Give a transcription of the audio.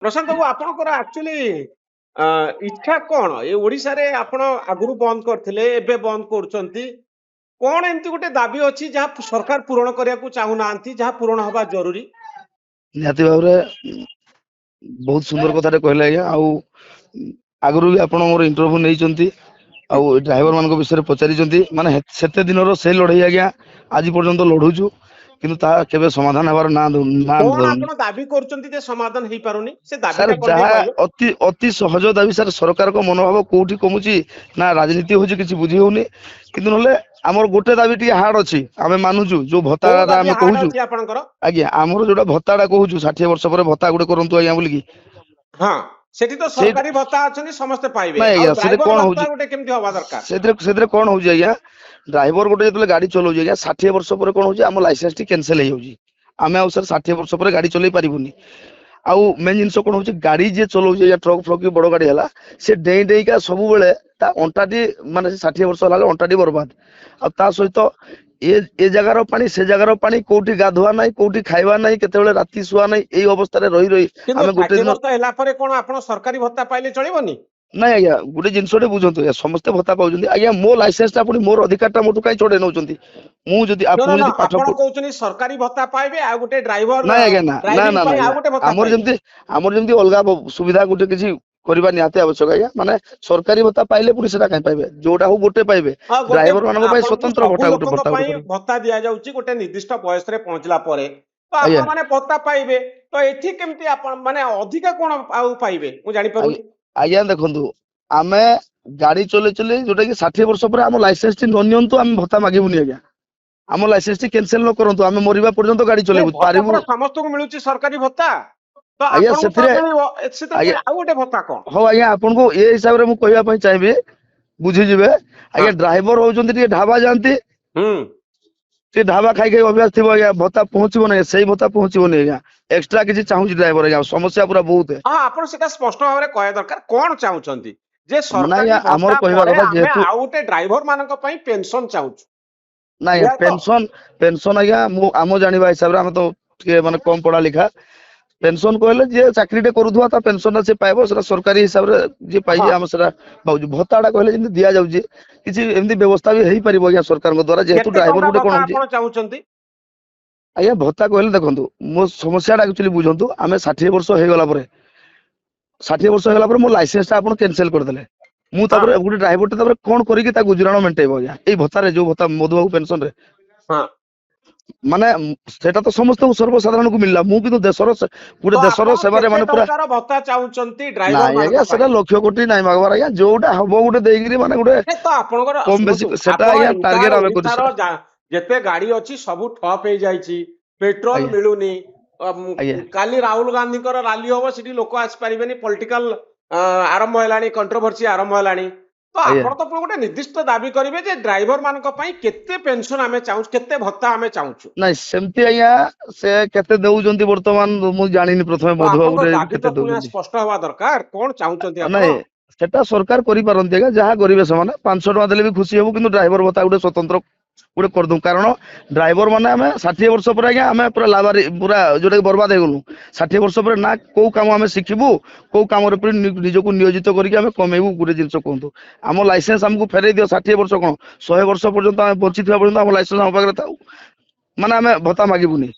प्रशांत बाबू आपणकर एक्चुअली इच्छा कौन ये ओडिशा रे आपण आगुरु बंद करथिले एबे बंद करछंती कौन एमती गोटे दाबी अछि जहाँ सरकार पूरण करिया को चाहू नांती जहाँ पूरण हवा जरूरी निहाती भाव बहुत सुंदर कथा कहले आज्ञा आगु भी आपण मोर इंटरव्यू नहीं ड्राइवर मान विषय पचारि माने सेते दिन से लड़ाई आज्ञा आज पर्यंत लड़ुचु किंतु ता केबे समाधान हबार ना कौन आपण दाबी करछंती जे समाधान हेई पारुनी से दाबी सर ता जहाँ कहले अति अति सहज दाबी सर सरकार को मनोभाव कोठी कमुची ना राजनीति होची किछि बुझी होनी किंतु नले हमर गोटे दाबी टी हार्ड अछि आमे मानुचु जो भत्ताडा आमे कहूचु आज्ञा हमर जोडा भत्ताडा कहूचु 60 वर्ष पर भत्ता गुडे करंतु आज्ञा बोली की हां सेठी तो सरकारी भत्ता अछि समस्त पाइबे आ ड्राइवर भत्ता गोटे केमती होबा दरकार सेदरे कोन होउची आज्ञा ड्राइवर गोटे जतले गाड़ी चलाउची आज्ञा 60 वर्ष पर कोन होउची हम लाइसेंस टी कैंसिल हे होउची आमे आ सर 60 वर्ष पर गाड़ी चलै पारिबुनी आउ मेन जिनस कोन होउची गाड़ी जे चलाउची या ट्रक फ्लक की बड़ गाड़ी हला से डेई डेई का सब बेले ता अंटाटी माने 60 वर्ष हला अंटाटी बर्बाद आ ता सहित ए जगार पानी से जगार पानी कोठी गाधुआ नाही कोठी खाइबा नाही केतेबेले राती सुआ नाही एई अवस्था रे रही रही आमे गोटे दिन हला परे कोन आपण सरकारी भत्ता पाइले चलिबोनी नहीं आज्ञा गोटे जिनसटे बुझंतु समस्ते भत्ता पाउछन्ती आज्ञा मो लाइसेंस ता पुनी मोर अधिकार ता मोटु काई छोडे नउछन्ती मु जदी आपण जदी पाठ आपण कहउछनी सरकारी भत्ता पाइबे आ गोटे ड्राइवर नहीं आज्ञा ना ना ना हमर जेमती अलगा सुविधा गोटे किछि करबा निहाते आवश्यक आज्ञा माने सरकारी भत्ता पाइले पुनी सेटा काई पाइबे जोटा हो गोटे पाइबे ड्राइवर मानको पई स्वतंत्र भत्ता भत्ता दिया जाउची गोटे निर्दिष्ट बयस रे पहुंचला परे तो आपण माने भत्ता पाइबे तो एठी केमती आपण माने अधिका कोन आउ पाइबे मु जानि पारु आज्ञा देखंतु आमे गाड़ी चले चले जोटा कि 60 वर्ष पर हम लाइसेंस टी न नियंतु हम भत्ता मागिबुनी आज्ञा हम लाइसेंस टी कैंसिल न करंतु हम मरिबा पर्यंत गाड़ी चलेबु पारिबु समस्त को मिलुची सरकारी भत्ता तो आज्ञा सेतरे आ गोटे भत्ता कोन हो आज्ञा आपन को ए हिसाब रे मु कहबा पई चाहबे बुझी जिवे आज्ञा ड्राइवर होजंती टी ढाबा जानती ते ढाबा खाई खाई अभ्यास थिबो आज्ञा भत्ता पहुंचबो नै सेही भत्ता पहुंचबो नै आज्ञा एक्स्ट्रा किछि चाहूची ड्राइवर आज्ञा समस्या पूरा बहुत है हां आपण सेटा स्पष्ट भाबरे कहय दरकार कोन चाहूचंती जे सरकारी हमर कहबा कथा जेतु आ गोटे ड्राइवर मानक पई पेंशन चाहूच नहीं पेंशन आज्ञा मु आमो जानिबा हिसाब रे हम तो के माने कम पढ़ा लिखा पेंशन कहले जे चाकरी टे करूथवा ता पेंशन से पाइबो सेटा सरकारी हिसाब रे जे पाइ जे हम सेटा बाउजी भत्ताडा कहले जिंदे दिया जाउजी किछि एमदी व्यवस्था भी हेई परिबो या सरकार को द्वारा जेतु ड्राइवर गुटे कोन आपण चाहूचंती आया भत्ता कहले देखंतु मो समस्या डा एक्चुअली बुझंतु हमें 60 वर्ष हे गला परे 60 वर्ष हे गला परे मो लाइसेंस ता आपण कैंसिल कर देले मु तापर गुटे ड्राइवर ता तापर कोन करी कि ता गुजराण मेंटेबो या एई भत्ता रे जो भत्ता मधुबाबू पेंशन रे हां माने सेटा तो समस्त सर्वसाधारण को मिलला मु किंतु देशर गुटे देशर सेवा रे माने पूरा भत्ता चाहूचंती ड्राइवर माने या सेटा लक्ष्य कोटी नाही मागबार या जोटा हबो गुटे देगिरी माने गुटे तो आपनकर कम बेसी सेटा या टारगेट आमे कोटी जेते गाड़ी अछि सब ठप हे जाईची पेट्रोल मिलुनी काली राहुल गांधी कर रैली होबो सिटी लोक आस परिबेनी पॉलिटिकल आरंभ हैलानी कंट्रोवर्सी आरंभ हैलानी तो आपण तो गोटे निर्दिष्ट दाबी करिवे जे ड्राइवर मानक पई केते पेंशन आमे चाहू केते भत्ता आमे चाहूछु नहीं सेमती आया से केते देउजंती वर्तमान मु जानिनी प्रथमे मधुबाबू रे केते देउजंती स्पष्ट हवा दरकार कोन चाहूचंती आपण नहीं सेटा सरकार करि पारंती जहा गरिबे समान 500 टका देले भी खुशी हेबो किंतु ड्राइवर भत्ता गुटे स्वतंत्र गुटे कर दू कारण ड्राइवर माने हमें 60 वर्ष पर आज्ञा हमें पूरा लाभारी पूरा जोटा बर्बाद हो गलु 60 वर्ष पर ना को काम हमें शिखिबू को काम रे निजको नियोजित करके हमें कमेबू गुटे जिंस कहतु हम लाइसेंस हमको फेरे दियो 60 वर्ष कोन 100 वर्ष पर्यंत हम बंचित पर्यंत हम लाइसेंस हम पाखरे थाउ माने हमें भत्ता मागिबुनी